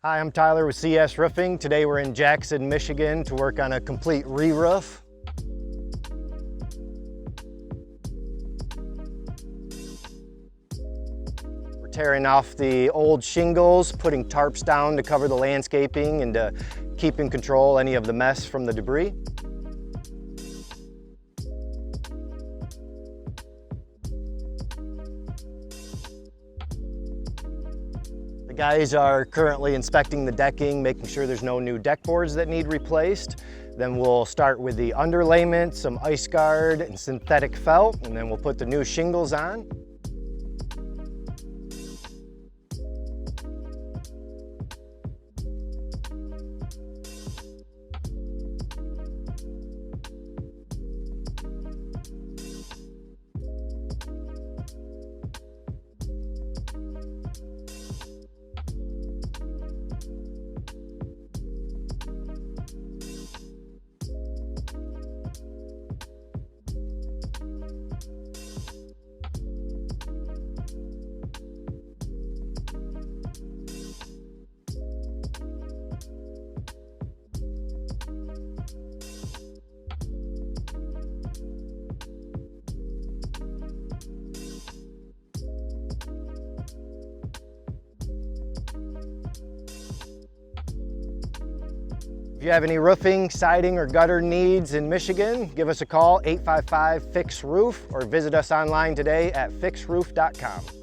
Hi, I'm Tyler with CS Roofing. Today we're in Jackson, Michigan to work on a complete re-roof. We're tearing off the old shingles, putting tarps down to cover the landscaping and to keep in control any of the mess from the debris. The guys are currently inspecting the decking, making sure there's no new deck boards that need replaced. Then we'll start with the underlayment, some ice guard and synthetic felt, and then we'll put the new shingles on. If you have any roofing, siding, or gutter needs in Michigan, give us a call, 855-FIX-ROOF, or visit us online today at fixroof.com.